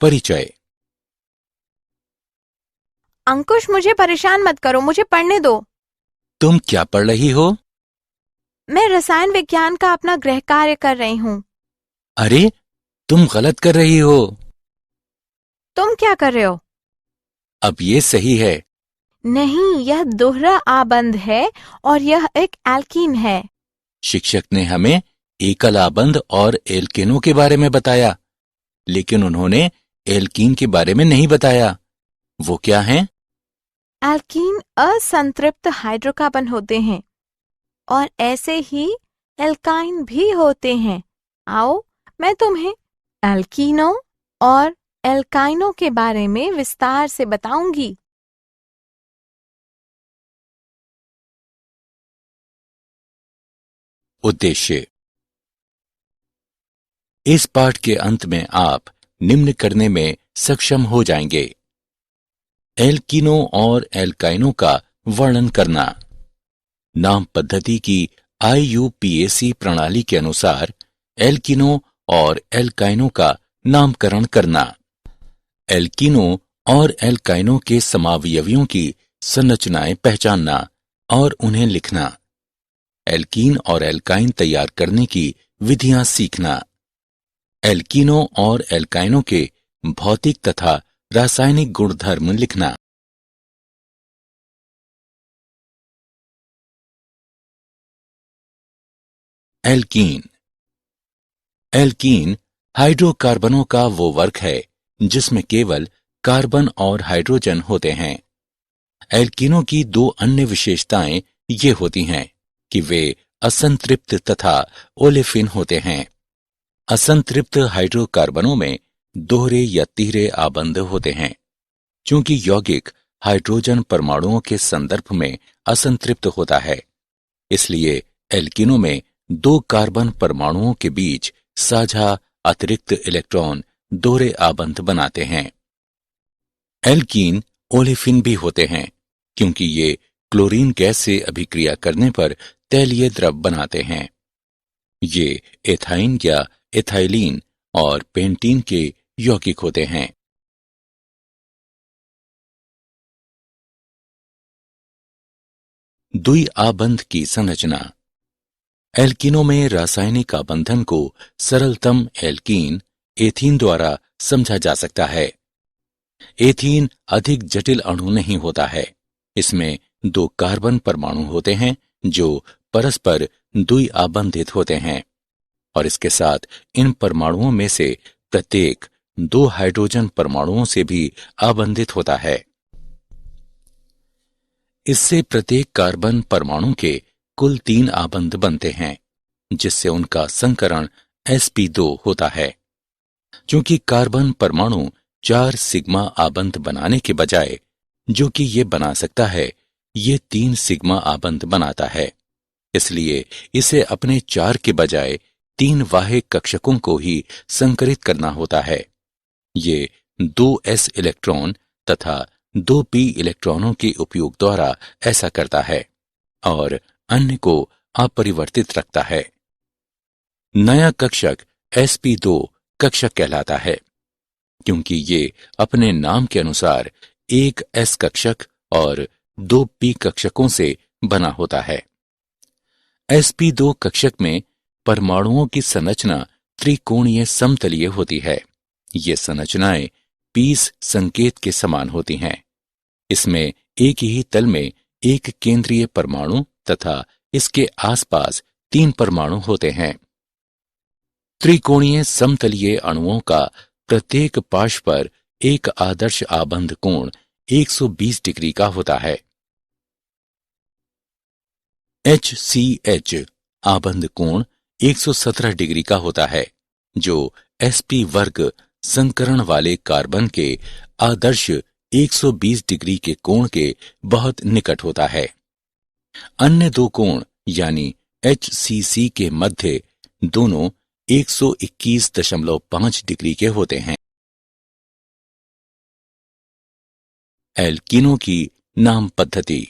परिचय। अंकुश, मुझे परेशान मत करो, मुझे पढ़ने दो। तुम क्या पढ़ रही हो? मैं रसायन विज्ञान का अपना गृह कार्य कर रही हूँ। अरे, तुम गलत कर रही हो। तुम क्या कर रहे हो? अब ये सही है। नहीं, यह दोहरा आबंध है और यह एक एल्कीन है। शिक्षक ने हमें एकल आबंध और एल्केनों के बारे में बताया, लेकिन उन्होंने एल्कीन के बारे में नहीं बताया। वो क्या हैं? एल्कीन असंतृप्त हाइड्रोकार्बन होते हैं और ऐसे ही एल्काइन भी होते हैं। आओ, मैं तुम्हें एल्कीनों और एल्काइनों के बारे में विस्तार से बताऊंगी। उद्देश्य। इस पाठ के अंत में आप निम्न करने में सक्षम हो जाएंगे: एल्कीनों और एल्काइनों का वर्णन करना, नाम पद्धति की IUPAC प्रणाली के अनुसार एल्कीनों और एल्काइनों का नामकरण करना, एल्कीनों और एल्काइनों के समावयवियों की संरचनाएं पहचानना और उन्हें लिखना, एल्कीन और एल्काइन तैयार करने की विधियां सीखना, एल्कीनों और एल्काइनों के भौतिक तथा रासायनिक गुणधर्म लिखना। एल्कीन। एल्कीन हाइड्रोकार्बनों का वो वर्ग है जिसमें केवल कार्बन और हाइड्रोजन होते हैं। एल्कीनों की दो अन्य विशेषताएं ये होती हैं कि वे असंतृप्त तथा ओलेफिन होते हैं। असंतृप्त हाइड्रोकार्बनों में दोहरे या तिहरे आबंध होते हैं। चूंकि यौगिक हाइड्रोजन परमाणुओं के संदर्भ में असंतृप्त होता है, इसलिए एल्कीनों में दो कार्बन परमाणुओं के बीच साझा अतिरिक्त इलेक्ट्रॉन दोहरे आबंध बनाते हैं। एल्कीन ओलेफिन भी होते हैं क्योंकि ये क्लोरीन गैस से अभिक्रिया करने पर तैलीय द्रव बनाते हैं। ये एथाइन या एथाइलीन और पेंटीन के यौगिक होते हैं। द्विआबंध की संरचना। एल्कीनों में रासायनिक आबंधन को सरलतम एल्कीन एथीन द्वारा समझा जा सकता है। एथीन अधिक जटिल अणु नहीं होता है। इसमें दो कार्बन परमाणु होते हैं जो परस्पर द्विआबंधित होते हैं और इसके साथ इन परमाणुओं में से प्रत्येक दो हाइड्रोजन परमाणुओं से भी आबंधित होता है। इससे प्रत्येक कार्बन परमाणु के कुल 3 आबंध बनते हैं, जिससे उनका संकरण sp2 होता है। चूंकि कार्बन परमाणु 4 सिग्मा आबंध बनाने के बजाय जो कि ये बना सकता है, ये 3 सिग्मा आबंध बनाता है, इसलिए इसे अपने 4 के बजाय 3 बाह्य कक्षकों को ही संकरित करना होता है। ये 2s इलेक्ट्रॉन तथा 2p इलेक्ट्रॉनों के उपयोग द्वारा ऐसा करता है और अन्य को अपरिवर्तित रखता है। नया कक्षक sp2 कक्षक कहलाता है क्योंकि ये अपने नाम के अनुसार एक s कक्षक और 2p कक्षकों से बना होता है। sp2 कक्षक में परमाणुओं की संरचना त्रिकोणीय समतलीय होती है। ये संरचनाएं पीस संकेत के समान होती हैं। इसमें एक ही तल में एक केंद्रीय परमाणु तथा इसके आसपास 3 परमाणु होते हैं। त्रिकोणीय समतलीय अणुओं का प्रत्येक पार्श्व पर एक आदर्श आबंध कोण 120 डिग्री का होता है। HCH आबंध कोण 117 डिग्री का होता है, जो sp वर्ग संकरण वाले कार्बन के आदर्श 120 डिग्री के कोण के बहुत निकट होता है। अन्य दो कोण यानी HCC के मध्य दोनों 121.5 डिग्री के होते हैं। एल्कीनों की नाम पद्धति।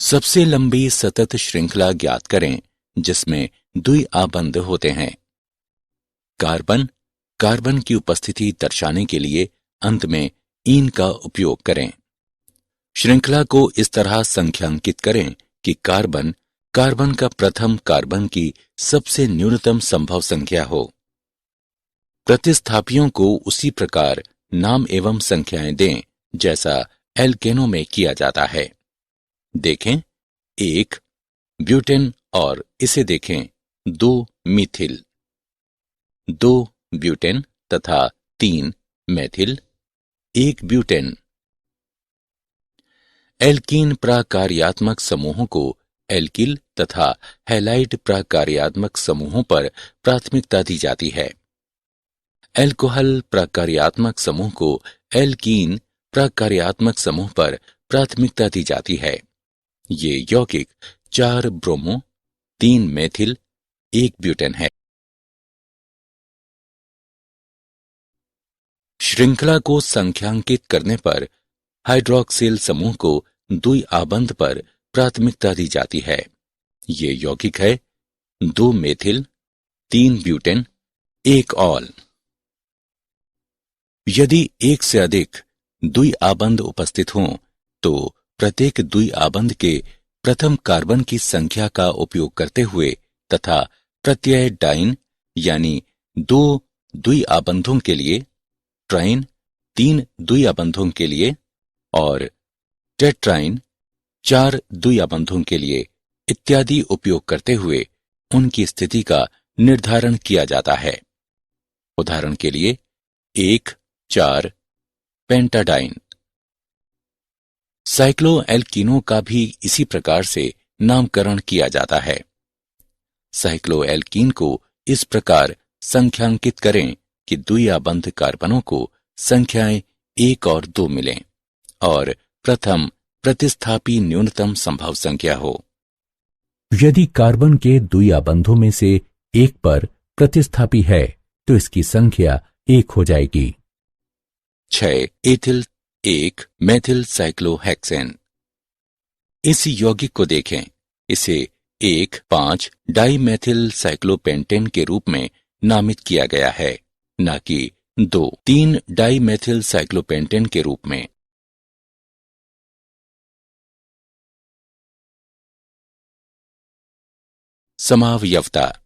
सबसे लंबी सतत श्रृंखला ज्ञात करें जिसमें द्विआबंध होते हैं। कार्बन, कार्बन की उपस्थिति दर्शाने के लिए अंत में ईन का उपयोग करें। श्रृंखला को इस तरह संख्यांकित करें कि कार्बन कार्बन का प्रथम कार्बन की सबसे न्यूनतम संभव संख्या हो। प्रतिस्थापियों को उसी प्रकार नाम एवं संख्याएं दें जैसा एल्केनों में किया जाता है। देखें 1 ब्यूटेन और इसे देखें 2 मीथिल, 2 ब्यूटेन तथा 3 मेथिल, 1 ब्यूटेन। एल्कीन प्राकार्यात्मक समूहों को एल्किल तथा हैलाइड प्राकार्यात्मक समूहों पर प्राथमिकता दी जाती है। एल्कोहल प्राकार्यात्मक समूह को एल्कीन प्राकार्यात्मक समूह पर प्राथमिकता दी जाती है। ये यौगिक 4 ब्रोमो, 3 मेथिल, 1 ब्यूटेन है। श्रृंखला को संख्यांकित करने पर हाइड्रोक्सिल समूह को द्विआबंध पर प्राथमिकता दी जाती है। ये यौगिक है 2 मेथिल, 3 ब्यूटेन, 1 ऑल। यदि एक से अधिक द्विआबंध उपस्थित हों तो प्रत्येक द्विआबंध के प्रथम कार्बन की संख्या का उपयोग करते हुए तथा प्रत्यय डाइन यानी 2 द्विआबंधों के लिए, ट्राइन 3 द्विआबंधों के लिए और टेट्राइन 4 द्विआबंधों के लिए इत्यादि उपयोग करते हुए उनकी स्थिति का निर्धारण किया जाता है। उदाहरण के लिए 1,4 पेंटाडाइन। साइक्लोएल्कीनों का भी इसी प्रकार से नामकरण किया जाता है। साइक्लोएल्कीन को इस प्रकार संख्यांकित करें कि द्विआबंध कार्बनों को संख्याएं 1 और 2 मिलें और प्रथम प्रतिस्थापी न्यूनतम संभव संख्या हो। यदि कार्बन के द्विआबंधों में से एक पर प्रतिस्थापी है तो इसकी संख्या 1 हो जाएगी। 6 एथिल 1 मेथिल साइक्लोहेक्सेन। इस यौगिक को देखें। इसे 1,5 डाइमेथिल साइक्लोपेंटेन के रूप में नामित किया गया है, न कि 2,3 डाइमेथिल साइक्लोपेंटेन के रूप में। समावयवता।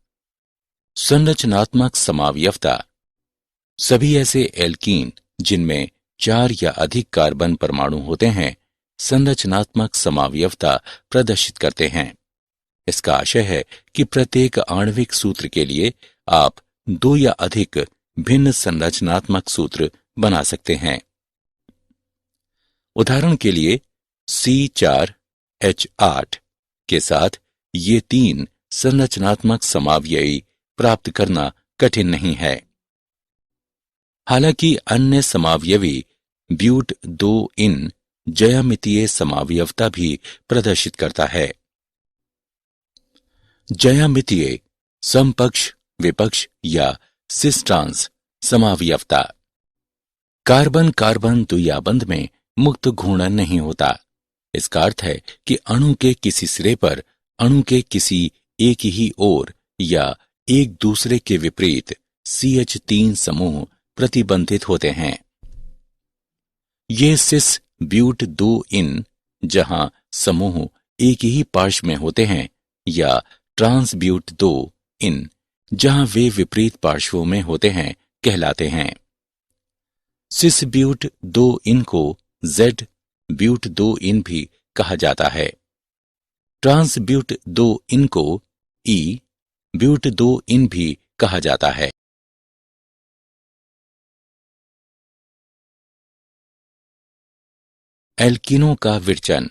संरचनात्मक समावयवता सभी ऐसे एल्कीन जिनमें 4 या अधिक कार्बन परमाणु होते हैं संरचनात्मक समावयवता प्रदर्शित करते हैं। इसका आशय है कि प्रत्येक आणविक सूत्र के लिए आप 2 या अधिक भिन्न संरचनात्मक सूत्र बना सकते हैं। उदाहरण के लिए C4H8 के साथ ये 3 संरचनात्मक समावयवी प्राप्त करना कठिन नहीं है। हालांकि अन्य समावयवी ब्यूट 2 इन ज्यामितीय समावयवता भी प्रदर्शित करता है। ज्यामितीय समपक्ष, विपक्ष या सिस-ट्रांस समावयवता। कार्बन कार्बन द्विआबंध में मुक्त घूर्णन नहीं होता। इसका अर्थ है कि अणु के किसी सिरे पर अणु के किसी एक ही ओर या एक दूसरे के विपरीत CH3 समूह प्रतिबंधित होते हैं। ये सिस ब्यूट 2 इन जहां समूह एक ही पार्श्व में होते हैं या ट्रांस ब्यूट 2 इन जहां वे विपरीत पार्श्वों में होते हैं कहलाते हैं। सिस ब्यूट 2 इन को Z ब्यूट 2 इन भी कहा जाता है। ट्रांस ब्यूट 2 इन को E ब्यूट 2 इन भी कहा जाता है। एल्कीनों का विरचन।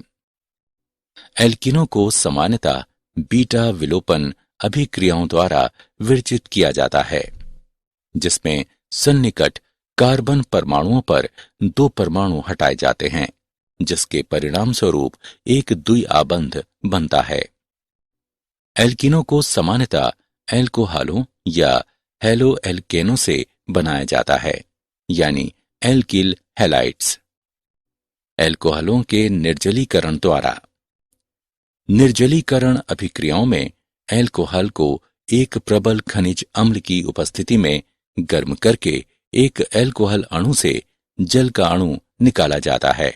एल्कीनों को सामान्यतः बीटा विलोपन अभिक्रियाओं द्वारा विरचित किया जाता है, जिसमें सन्निकट कार्बन परमाणुओं पर 2 परमाणु हटाए जाते हैं, जिसके परिणाम स्वरूप एक द्विआबंध बनता है। एल्कीनों को सामान्यतः एल्कोहलों या हेलोएल्केनों से बनाया जाता है, यानी एल्किल हैलाइड्स। एल्कोहलों के निर्जलीकरण द्वारा। निर्जलीकरण अभिक्रियाओं में एल्कोहल को एक प्रबल खनिज अम्ल की उपस्थिति में गर्म करके एक अल्कोहल अणु से जल का अणु निकाला जाता है।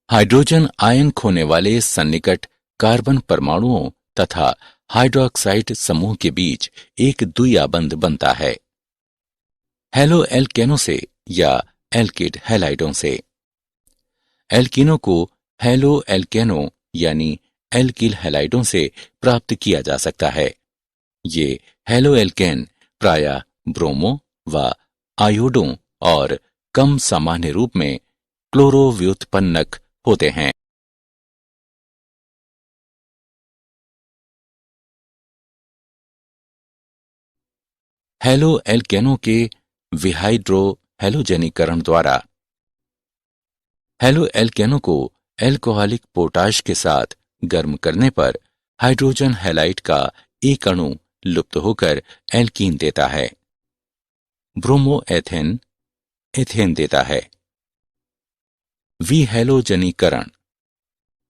हाइड्रोजन आयन खोने वाले सन्निकट कार्बन परमाणुओं तथा हाइड्रोक्साइड समूह के बीच एक द्विआबंध बनता है, हैलो एल्केनों से या एल्किड हैलाइडों से। एल्कीनों को हैलो एल्केनों यानी एल्किल हैलाइडों से प्राप्त किया जा सकता है। ये हैलो एल्केन प्रायः ब्रोमो व आयोडों और कम सामान्य रूप में क्लोरोव्युत्पन्नक होते हैं। हैलो एल्केनों के विहाइड्रो हैलोजनीकरण द्वारा हैलो एल्केनों को एल्कोहलिक पोटाश के साथ गर्म करने पर हाइड्रोजन हैलाइड का एक अणु लुप्त होकर एल्कीन देता है। ब्रोमो एथेन एथेन देता है। विहैलोजनीकरण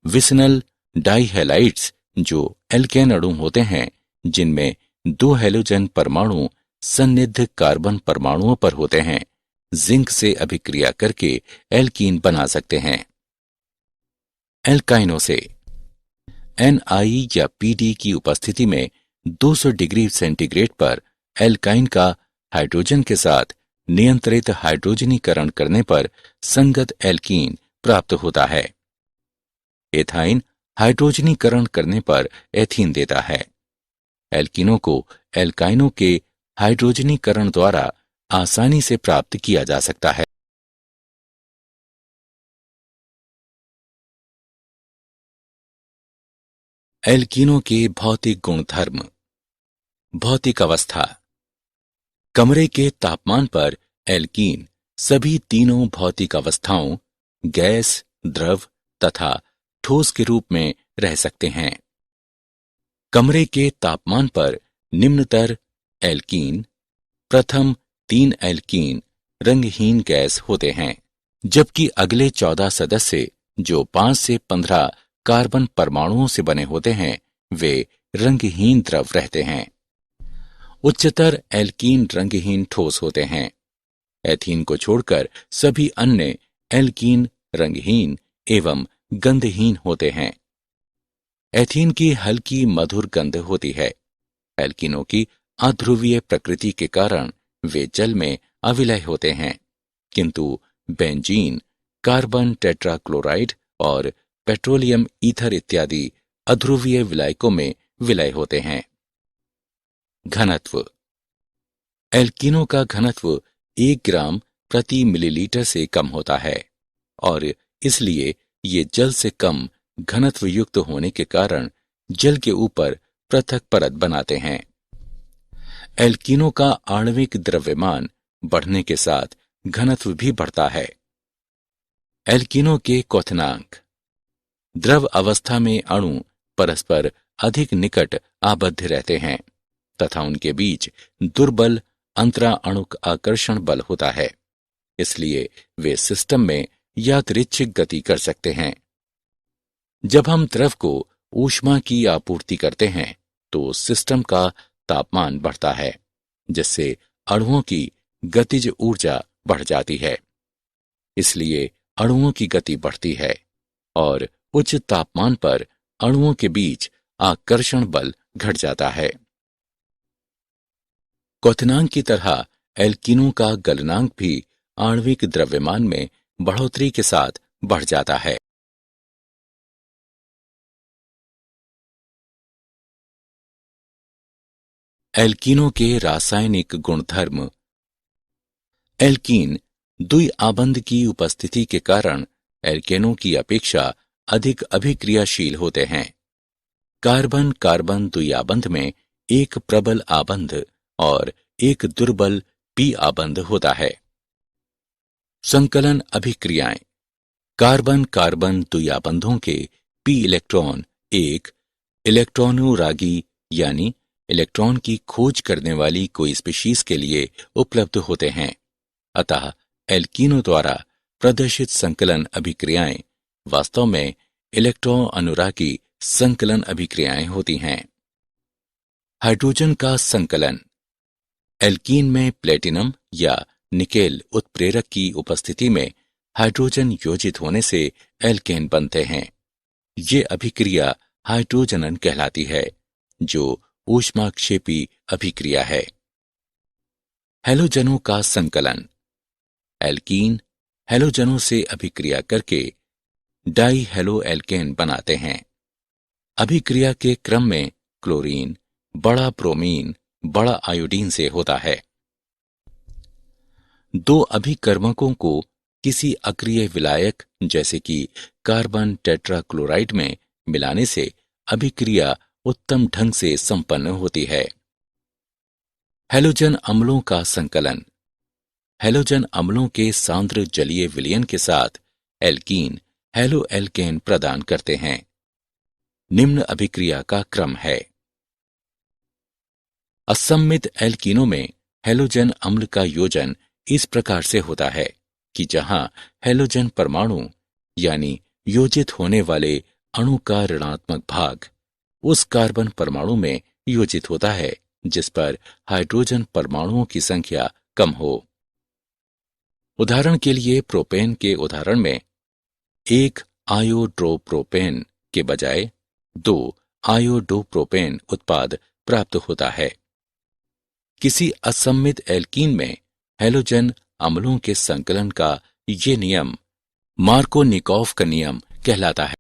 विसनल डाइहैलाइड्स जो एल्केन अणु होते हैं जिनमें दो हैलोजन परमाणु सन्निध कार्बन परमाणुओं पर होते हैं, जिंक से अभिक्रिया करके एल्कीन बना सकते हैं। एल्काइनों से Na या Pd की उपस्थिति में 200 डिग्री सेंटीग्रेड पर एल्काइन का हाइड्रोजन के साथ नियंत्रित हाइड्रोजनीकरण करने पर संगत एल्कीन प्राप्त होता है। एथाइन हाइड्रोजनीकरण करने पर एथीन देता है। एल्कीनों को एल्काइनों के हाइड्रोजनीकरण द्वारा आसानी से प्राप्त किया जा सकता है। एल्कीनों के भौतिक गुणधर्म। भौतिक अवस्था। कमरे के तापमान पर एल्कीन सभी तीनों भौतिक अवस्थाओं गैस, द्रव तथा ठोस के रूप में रह सकते हैं। कमरे के तापमान पर निम्नतर एल्कीन, प्रथम 3 एल्कीन रंगहीन गैस होते हैं, जबकि अगले 14 सदस्य जो 5 से 15 कार्बन परमाणुओं से बने होते हैं वे रंगहीन द्रव रहते हैं। उच्चतर एल्कीन रंगहीन ठोस होते हैं। एथीन को छोड़कर सभी अन्य एल्कीन रंगहीन एवं गंधहीन होते हैं। एथीन की हल्की मधुर गंध होती है। एल्कीनों की अध्रुवीय प्रकृति के कारण वे जल में अविलय होते हैं, किंतु बेंजीन, कार्बन टेट्राक्लोराइड और पेट्रोलियम ईथर इत्यादि अध्रुवीय विलायकों में विलय होते हैं। घनत्व। एल्कीनों का घनत्व 1 ग्राम प्रति मिलीलीटर से कम होता है और इसलिए ये जल से कम घनत्व युक्त होने के कारण जल के ऊपर पृथक परत बनाते हैं। एल्कीनों का आणविक द्रव्यमान बढ़ने के साथ घनत्व भी बढ़ता है। एल्कीनों के क्वथनांक। द्रव अवस्था में अणु परस्पर अधिक निकट आबद्ध रहते हैं तथा उनके बीच दुर्बल अंतराअणुक आकर्षण बल होता है, इसलिए वे सिस्टम में यादृच्छिक गति कर सकते हैं। जब हम द्रव को ऊष्मा की आपूर्ति करते हैं तो सिस्टम का तापमान बढ़ता है, जिससे अणुओं की गतिज ऊर्जा बढ़ जाती है। इसलिए अणुओं की गति बढ़ती है और उच्च तापमान पर अणुओं के बीच आकर्षण बल घट जाता है। क्वथनांक की तरह एल्कीनों का गलनांक भी आणविक द्रव्यमान में बढ़ोतरी के साथ बढ़ जाता है। एल्कीनों के रासायनिक गुणधर्म। एल्कीन द्विआबंध की उपस्थिति के कारण एल्केनों की अपेक्षा अधिक अभिक्रियाशील होते हैं। कार्बन कार्बन द्विआबंध में एक प्रबल आबंध और एक दुर्बल पी आबंध होता है। संकलन अभिक्रियाएं। कार्बन कार्बन द्विआबंधों के पी इलेक्ट्रॉन एक इलेक्ट्रॉनुरागी यानी इलेक्ट्रॉन की खोज करने वाली कोई स्पीशीज के लिए उपलब्ध होते हैं। अतः एल्कीनों द्वारा प्रदर्शित संकलन अभिक्रियाएं वास्तव में इलेक्ट्रॉन अनुरागी संकलन अभिक्रियाएं होती हैं। हाइड्रोजन का संकलन। एल्कीन में प्लेटिनम या निकेल उत्प्रेरक की उपस्थिति में हाइड्रोजन योजित होने से एल्केन बनते हैं। ये अभिक्रिया हाइड्रोजनन कहलाती है, जो ऊष्माक्षेपी अभिक्रिया है। हैलोजनों का संकलन। एल्कीन हैलोजनों से अभिक्रिया करके डाई हैलो एल्केन बनाते हैं। अभिक्रिया के क्रम में क्लोरीन बड़ा ब्रोमीन बड़ा आयोडीन से होता है। दो अभिकर्मकों को किसी अक्रिय विलायक जैसे कि कार्बन टेट्राक्लोराइड में मिलाने से अभिक्रिया उत्तम ढंग से संपन्न होती है। हैलोजन अम्लों का संकलन। हैलोजन अम्लों के सांद्र जलीय विलयन के साथ एल्कीन हैलो एल्केन प्रदान करते हैं। निम्न अभिक्रिया का क्रम है। असम्मित एल्कीनों में हैलोजन अम्ल का योजन इस प्रकार से होता है कि जहां हैलोजन परमाणु यानी योजित होने वाले अणु का ऋणात्मक भाग उस कार्बन परमाणु में योजित होता है जिस पर हाइड्रोजन परमाणुओं की संख्या कम हो। उदाहरण के लिए प्रोपेन के उदाहरण में एक आयोड्रोप्रोपेन के बजाय 2 आयोडोप्रोपेन उत्पाद प्राप्त होता है। किसी असम्मित एल्कीन में हैलोजन अम्लों के संकलन का ये नियम मार्कोनिकोव का नियम कहलाता है।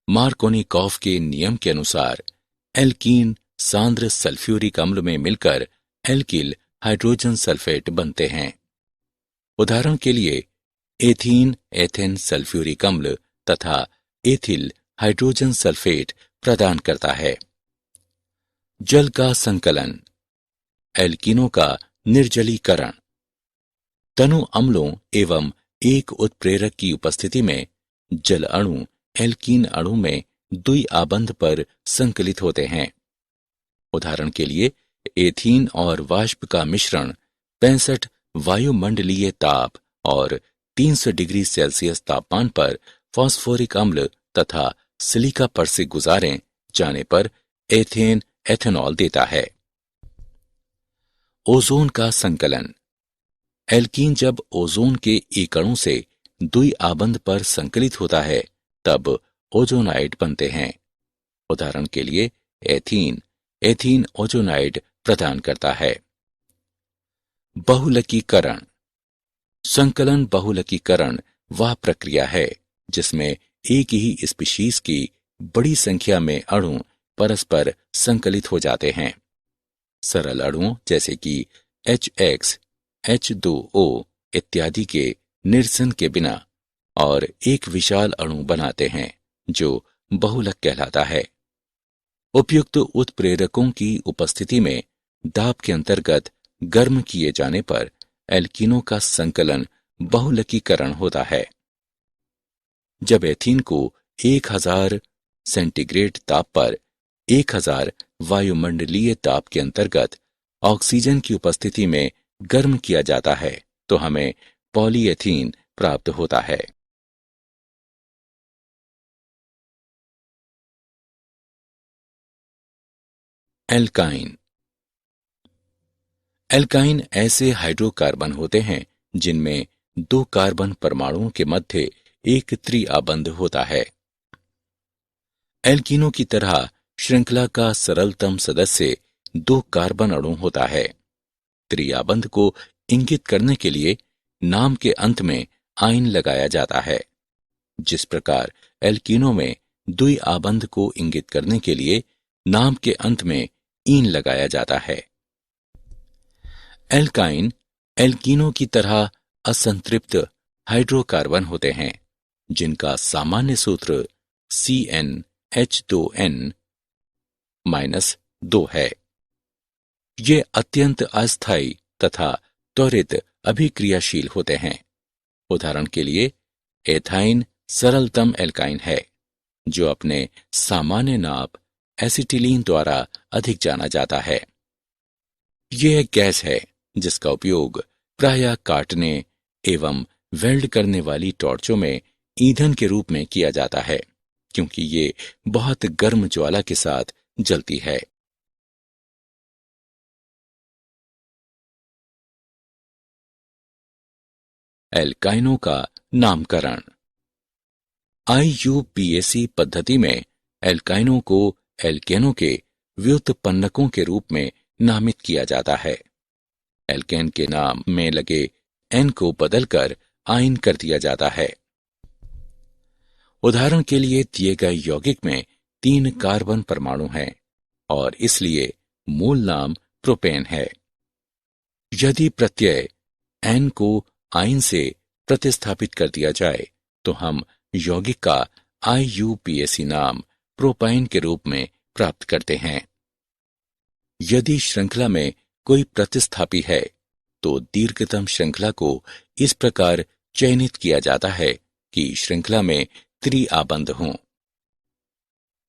मार्कोनिकोव के नियम के अनुसार एल्कीन सांद्र सल्फ्यूरिक अम्ल में मिलकर एल्किल हाइड्रोजन सल्फेट बनते हैं। उदाहरण के लिए एथीन एथेन सल्फ्यूरिक अम्ल तथा एथिल हाइड्रोजन सल्फेट प्रदान करता है। जल का संकलन। एल्कीनों का निर्जलीकरण। तनु अम्लों एवं एक उत्प्रेरक की उपस्थिति में जल अणु एल्कीन अणु में द्विआबंध पर संकलित होते हैं। उदाहरण के लिए एथीन और वाष्प का मिश्रण 65 वायुमंडलीय ताप और 300 डिग्री सेल्सियस तापमान पर फास्फोरिक अम्ल तथा सिलिका पर से गुजारे जाने पर एथेन एथेनॉल देता है। ओजोन का संकलन। एल्कीन जब ओजोन के एक अणु से द्विआबंध पर संकलित होता है तब ओजोनाइड बनते हैं। उदाहरण के लिए एथीन एथीन ओजोनाइड प्रदान करता है। बहुलकीकरण। संकलन बहुलकीकरण वह प्रक्रिया है जिसमें एक ही स्पीशीज की बड़ी संख्या में अणु परस्पर संकलित हो जाते हैं। सरल अणुओं जैसे कि HX, H2O इत्यादि के निरसन के बिना और एक विशाल अणु बनाते हैं जो बहुलक कहलाता है। उपयुक्त उत्प्रेरकों की उपस्थिति में दाब के अंतर्गत गर्म किए जाने पर एल्कीनों का संकलन बहुलकीकरण होता है। जब एथीन को 1000 सेंटीग्रेड ताप पर 1000 वायुमंडलीय ताप के अंतर्गत ऑक्सीजन की उपस्थिति में गर्म किया जाता है तो हमें पॉलीएथीन प्राप्त होता है। एल्काइन। एल्काइन ऐसे हाइड्रोकार्बन होते हैं जिनमें 2 कार्बन परमाणुओं के मध्य एक त्रिआबंध होता है। एल्कीनों की तरह श्रृंखला का सरलतम सदस्य 2 कार्बन अणु होता है। त्रिआबंध को इंगित करने के लिए नाम के अंत में आइन लगाया जाता है। जिस प्रकार एल्कीनों में द्विआबंध को इंगित करने के लिए नाम के अंत में ईन लगाया जाता है। एल्काइन एल्कीनों की तरह असंतृप्त हाइड्रोकार्बन होते हैं जिनका सामान्य सूत्र CnH2n-2 है। ये अत्यंत अस्थायी तथा त्वरित अभिक्रियाशील होते हैं। उदाहरण के लिए एथाइन सरलतम एल्काइन है जो अपने सामान्य नाप एसिटिलीन द्वारा अधिक जाना जाता है। यह एक गैस है जिसका उपयोग प्रायः काटने एवं वेल्ड करने वाली टॉर्चों में ईंधन के रूप में किया जाता है। क्योंकि ये बहुत गर्म ज्वाला के साथ जलती है। एल्काइनों का नामकरण। IUPAC पद्धति में एल्काइनों को एल्केनों के व्युत्पन्नकों के रूप में नामित किया जाता है। एल्केन के नाम में लगे N को बदलकर आइन कर दिया जाता है। उदाहरण के लिए दिए गए यौगिक में 3 कार्बन परमाणु हैं और इसलिए मूल नाम प्रोपेन है। यदि प्रत्यय N को आइन से प्रतिस्थापित कर दिया जाए तो हम यौगिक का IUPAC नाम प्रोपाइन के रूप में प्राप्त करते हैं। यदि श्रृंखला में कोई प्रतिस्थापी है तो दीर्घतम श्रृंखला को इस प्रकार चयनित किया जाता है कि श्रृंखला में त्रिआबंध हों।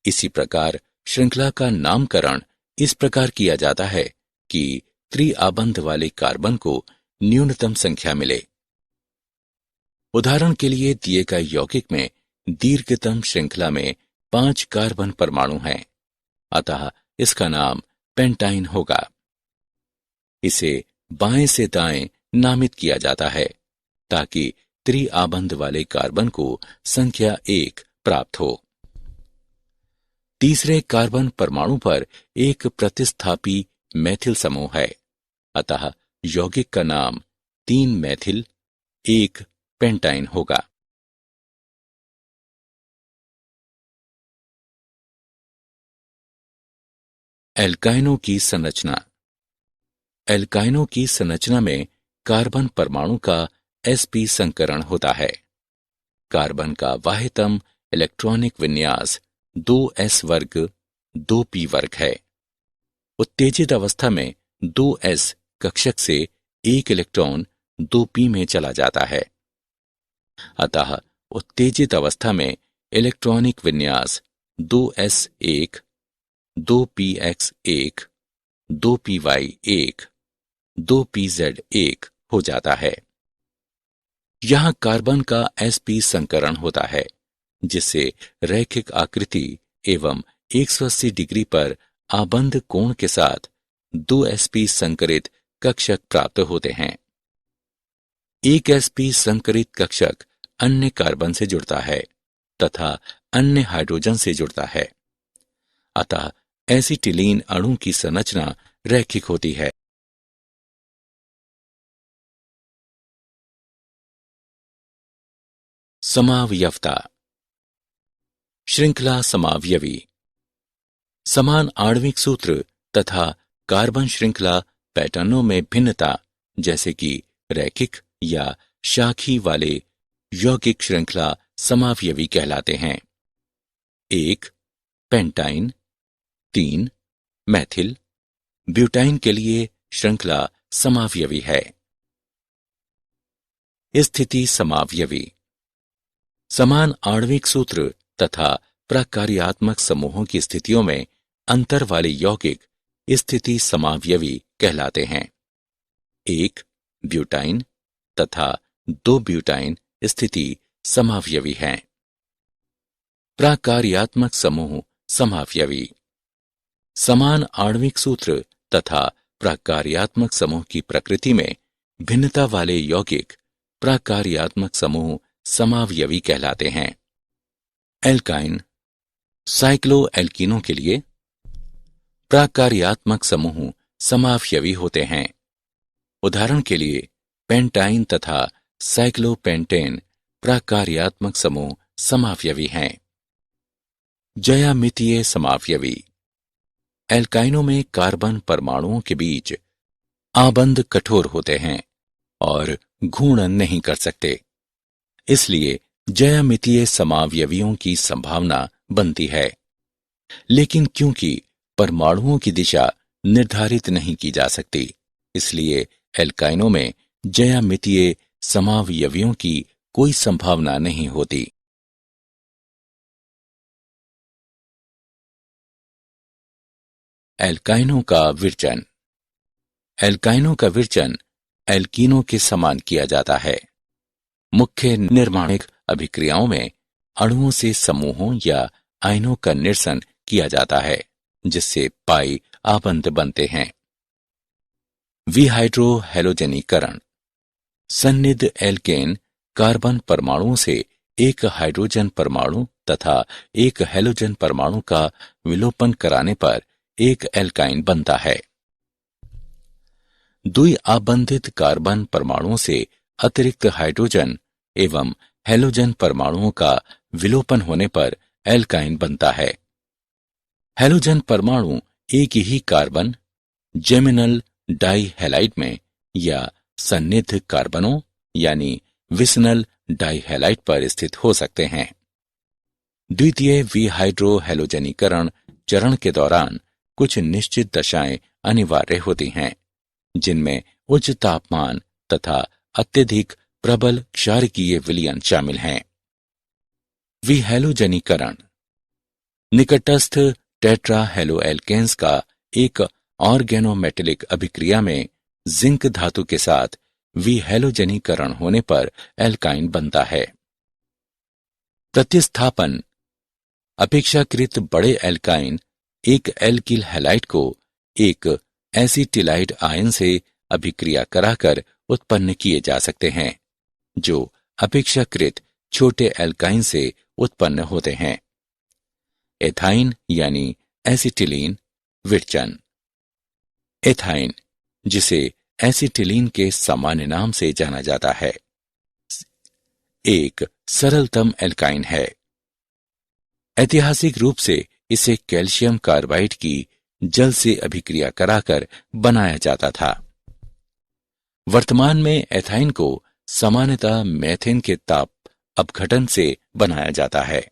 इसी प्रकार श्रृंखला का नामकरण इस प्रकार किया जाता है कि त्रिआबंध वाले कार्बन को न्यूनतम संख्या मिले। उदाहरण के लिए दिए गए यौगिक में दीर्घतम श्रृंखला में 5 कार्बन परमाणु हैं, अतः इसका नाम पेंटाइन होगा। इसे बाएं से दाएं नामित किया जाता है ताकि त्रिआबंध वाले कार्बन को संख्या 1 प्राप्त हो। तीसरे कार्बन परमाणु पर एक प्रतिस्थापी मैथिल समूह है, अतः यौगिक का नाम 3 मैथिल 1 पेंटाइन होगा। एल्काइनों की संरचना। एल्काइनों की संरचना में कार्बन परमाणु का sp संकरण होता है। कार्बन का बाह्यतम इलेक्ट्रॉनिक विन्यास 2s वर्ग 2p वर्ग है। उत्तेजित अवस्था में 2s कक्षक से एक इलेक्ट्रॉन 2p में चला जाता है, अतः उत्तेजित अवस्था में इलेक्ट्रॉनिक विन्यास 2s1 2px1 2py1 2pz1 हो जाता है। यहां कार्बन का sp संकरण होता है, जिससे रैखिक आकृति एवं 180 डिग्री पर आबंध कोण के साथ 2sp संकरित कक्षक प्राप्त होते हैं। एक sp संकरित कक्षक अन्य कार्बन से जुड़ता है तथा अन्य हाइड्रोजन से जुड़ता है, अतः एसिटिलीन अणु की संरचना रैखिक होती है। समावयवता। श्रृंखला समावयवी। समान आणविक सूत्र तथा कार्बन श्रृंखला पैटर्नों में भिन्नता, जैसे कि रैखिक या शाखी वाले यौगिक श्रृंखला समावयवी कहलाते हैं। 1 पेंटाइन, 3 मैथिल, ब्यूटाइन के लिए श्रृंखला समावयवी है। स्थिति समावयवी। समान आणविक सूत्र तथा प्रकार्यात्मक समूहों की स्थितियों में अंतर वाले यौगिक स्थिति समावयवी कहलाते हैं। 1 ब्यूटाइन तथा 2 ब्यूटाइन स्थिति समावयवी हैं। प्रकार्यात्मक समूह समावयवी। समान आणविक सूत्र तथा प्रकार्यात्मक समूह की प्रकृति में भिन्नता वाले यौगिक प्रकार्यात्मक समूह समावयवी कहलाते हैं। एल्काइन, साइक्लोएल्कीनों के लिए प्रकार्यात्मक समूह समावयवी होते हैं। उदाहरण के लिए पेंटाइन तथा साइक्लोपेंटेन प्रकार्यात्मक समूह समावयवी हैं। ज्यामितीय समावयवी। एल्काइनों में कार्बन परमाणुओं के बीच आबंध कठोर होते हैं और घूर्णन नहीं कर सकते, इसलिए ज्यामितीय समावयवियों की संभावना बनती है। लेकिन क्योंकि परमाणुओं की दिशा निर्धारित नहीं की जा सकती, इसलिए एल्काइनों में ज्यामितीय समावयवियों की कोई संभावना नहीं होती। एल्काइनों का विरचन। एल्काइनों का विरचन एल्कीनों के समान किया जाता है। मुख्य निर्माणिक अभिक्रियाओं में अणुओं से समूहों या आयनों का निरसन किया जाता है, जिससे पाई आबंध बनते हैं। विहाइड्रोहैलोजनीकरण। सन्निध एल्केन कार्बन परमाणुओं से एक हाइड्रोजन परमाणु तथा एक हैलोजन परमाणु का विलोपन कराने पर एक एल्काइन बनता है। द्विआबंधित कार्बन परमाणुओं से अतिरिक्त हाइड्रोजन एवं हैलोजन परमाणुओं का विलोपन होने पर एल्काइन बनता है। हैलोजन परमाणु एक ही कार्बन जेमिनल डाइहैलाइड में या सन्निध कार्बनों यानी विसनल डाइहैलाइड पर स्थित हो सकते हैं। द्वितीय विहाइड्रोहैलोजनीकरण चरण के दौरान कुछ निश्चित दशाएं अनिवार्य होती हैं, जिनमें उच्च तापमान तथा अत्यधिक प्रबल क्षारकीय विलयन शामिल हैं। विहैलोजनीकरण। निकटस्थ टेट्राहेलोएल्केन्स का एक ऑर्गेनोमेटेलिक अभिक्रिया में जिंक धातु के साथ विहैलोजनीकरण होने पर एल्काइन बनता है। प्रतिस्थापन। अपेक्षाकृत बड़े एल्काइन एक एल्किल हैलाइड को एक एसिटिलाइड आयन से अभिक्रिया कराकर उत्पन्न किए जा सकते हैं, जो अपेक्षाकृत छोटे एल्काइन से उत्पन्न होते हैं। एथाइन यानी एसिटिलीन विरचन। एथाइन, जिसे एसिटिलीन के सामान्य नाम से जाना जाता है, एक सरलतम एल्काइन है। ऐतिहासिक रूप से इसे कैल्शियम कार्बाइड की जल से अभिक्रिया कराकर बनाया जाता था। वर्तमान में एथाइन को सामान्यतः मेथेन के ताप अपघटन से बनाया जाता है।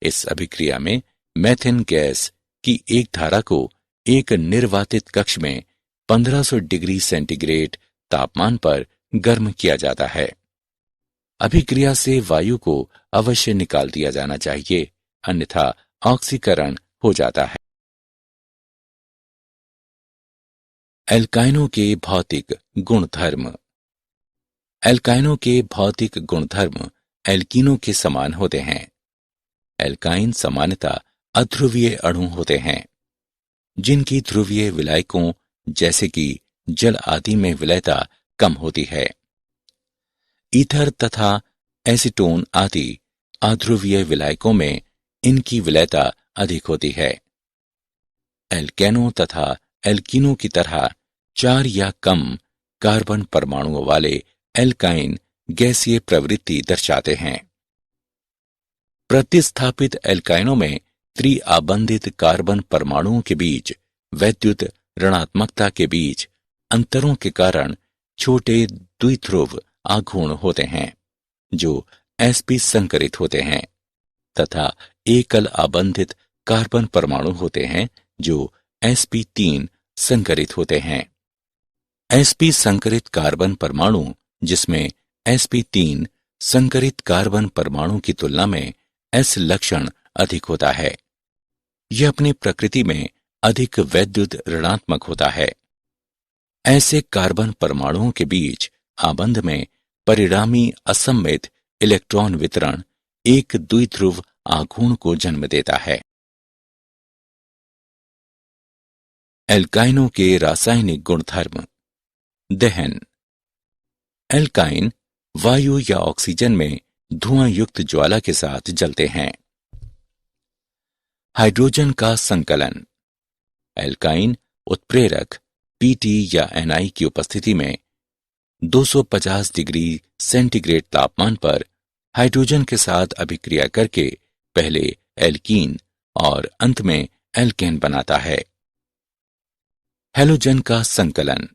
इस अभिक्रिया में मेथेन गैस की एक धारा को एक निर्वातित कक्ष में 1500 डिग्री सेंटीग्रेड तापमान पर गर्म किया जाता है। अभिक्रिया से वायु को अवश्य निकाल दिया जाना चाहिए, अन्यथा ऑक्सीकरण हो जाता है। एल्काइनों के भौतिक गुणधर्म। एल्काइनों के भौतिक गुणधर्म एल्कीनों के समान होते हैं। एल्काइन सामान्यतः अध्रुवीय अणु होते हैं, जिनकी ध्रुवीय विलायकों जैसे कि जल आदि में विलयता कम होती है। ईथर तथा एसीटोन आदि अध्रुवीय विलायकों में इनकी विलयता अधिक होती है। एल्केनों तथा एल्कीनों की तरह 4 या कम कार्बन परमाणुओं वाले एल्काइन गैसीय प्रवृत्ति दर्शाते हैं। प्रतिस्थापित एल्काइनों में त्रिआबंधित कार्बन परमाणुओं के बीच वैद्युत ऋणात्मकता के बीच अंतरों के कारण छोटे द्विध्रुव आघूर्ण होते हैं, जो sp संकरित होते हैं, तथा एकल आबंधित कार्बन परमाणु होते हैं जो sp3 संकरित होते हैं। sp संकरित कार्बन परमाणु, जिसमें sp3 संकरित कार्बन परमाणु की तुलना में s लक्षण अधिक होता है, यह अपनी प्रकृति में अधिक वैद्युत ऋणात्मक होता है। ऐसे कार्बन परमाणुओं के बीच आबंध में परिणामी असममित इलेक्ट्रॉन वितरण एक द्विध्रुव आघूर्ण को जन्म देता है। एल्काइनों के रासायनिक गुणधर्म। दहन। एल्काइन वायु या ऑक्सीजन में धुआं युक्त ज्वाला के साथ जलते हैं। हाइड्रोजन का संकलन। एल्काइन उत्प्रेरक Pt या Ni की उपस्थिति में 250 डिग्री सेंटीग्रेड तापमान पर हाइड्रोजन के साथ अभिक्रिया करके पहले एल्कीन और अंत में एल्केन बनाता है। हैलोजन का संकलन।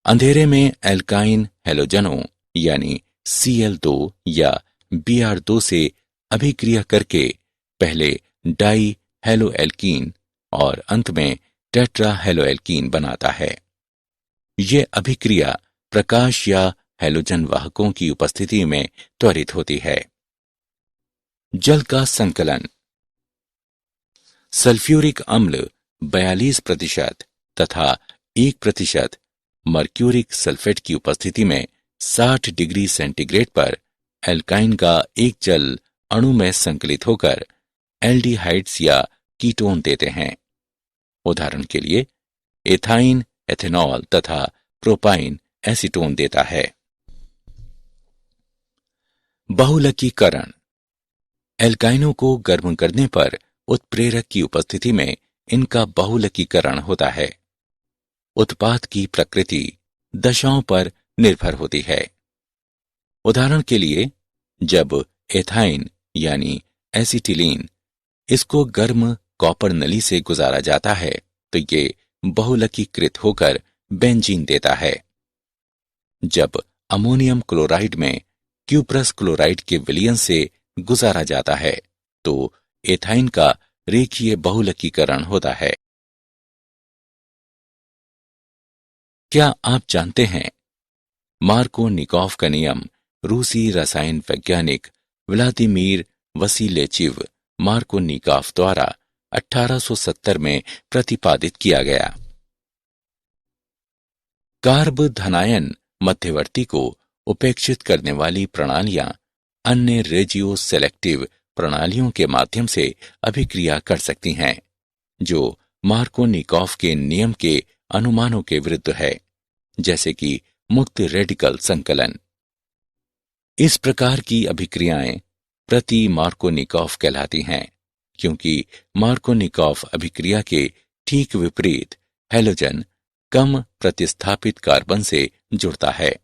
अंधेरे में एल्काइन हैलोजनों यानी Cl2 या Br2 से अभिक्रिया करके पहले डाई हैलोएल्कीन और अंत में टेट्रा हैलोएल्कीन बनाता है। यह अभिक्रिया प्रकाश या हैलोजन वाहकों की उपस्थिति में त्वरित होती है। जल का संकलन। सल्फ्यूरिक अम्ल 42% तथा 1% मर्क्यूरिक सल्फेट की उपस्थिति में 60 डिग्री सेंटीग्रेड पर एल्काइन का एक जल अणु में संकलित होकर एल्डिहाइड्स या कीटोन देते हैं। उदाहरण के लिए एथाइन एथेनॉल तथा प्रोपाइन एसीटोन देता है। बहुलकीकरण। एल्काइनों को गर्म करने पर उत्प्रेरक की उपस्थिति में इनका बहुलकीकरण होता है। उत्पाद की प्रकृति दशाओं पर निर्भर होती है। उदाहरण के लिए जब एथाइन यानी एसिटिलीन इसको गर्म कॉपर नली से गुजारा जाता है तो ये बहुलकीकृत होकर बेंजीन देता है। जब अमोनियम क्लोराइड में क्यूप्रस क्लोराइड के विलयन से गुजारा जाता है तो एथाइन का रेखीय बहुलकीकरण होता है। क्या आप जानते हैं मार्कोनिकॉफ का नियम रूसी रसायन वैज्ञानिक व्लादिमीर वसीलेचिव मार्कोनिकॉफ द्वारा 1870 में प्रतिपादित किया गया। कार्ब धनायन मध्यवर्ती को उपेक्षित करने वाली प्रणालियां अन्य रेजियो सेलेक्टिव प्रणालियों के माध्यम से अभिक्रिया कर सकती हैं, जो मार्कोनिकॉफ के नियम के अनुमानों के विरुद्ध है, जैसे कि मुक्त रेडिकल संकलन। इस प्रकार की अभिक्रियाएं प्रति मार्कोनिकॉफ कहलाती हैं, क्योंकि मार्कोनिकॉफ अभिक्रिया के ठीक विपरीत हैलोजन कम प्रतिस्थापित कार्बन से जुड़ता है।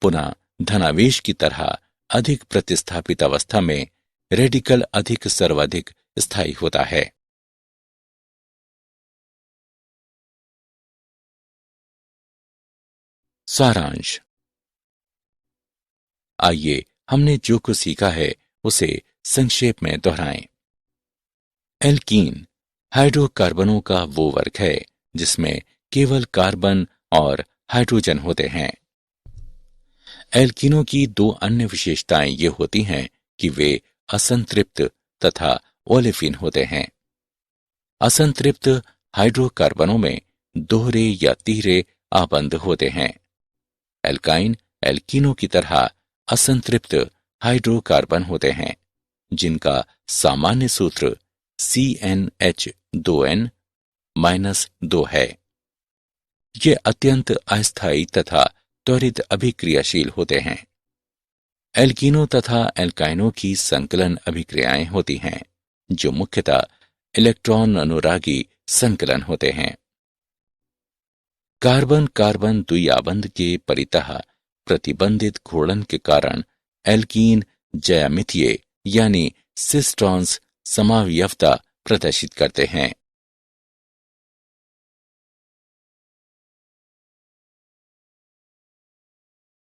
पुनः धनावेश की तरह अधिक प्रतिस्थापित अवस्था में रेडिकल अधिक सर्वाधिक स्थायी होता है। सारांश। आइए हमने जो कुछ सीखा है उसे संक्षेप में दोहराएं। एल्कीन हाइड्रोकार्बनों का वो वर्ग है जिसमें केवल कार्बन और हाइड्रोजन होते हैं। एल्कीनों की दो अन्य विशेषताएं ये होती हैं कि वे असंतृप्त तथा ओलेफिन होते हैं। असंतृप्त हाइड्रोकार्बनों में दोहरे या तीहरे आबंध होते हैं। एल्काइन एल्कीनों की तरह असंतृप्त हाइड्रोकार्बन होते हैं, जिनका सामान्य सूत्र CnH2n-2 है। ये अत्यंत अस्थायी तथा त्वरित अभिक्रियाशील होते हैं। एल्कीनों तथा एल्काइनों की संकलन अभिक्रियाएं होती हैं, जो मुख्यतः इलेक्ट्रॉन अनुरागी संकलन होते हैं। कार्बन कार्बन द्विआबंध के परितः प्रतिबंधित घूर्णन के कारण एल्कीन ज्यामितीय यानी सिस ट्रांस समावयवता प्रदर्शित करते हैं।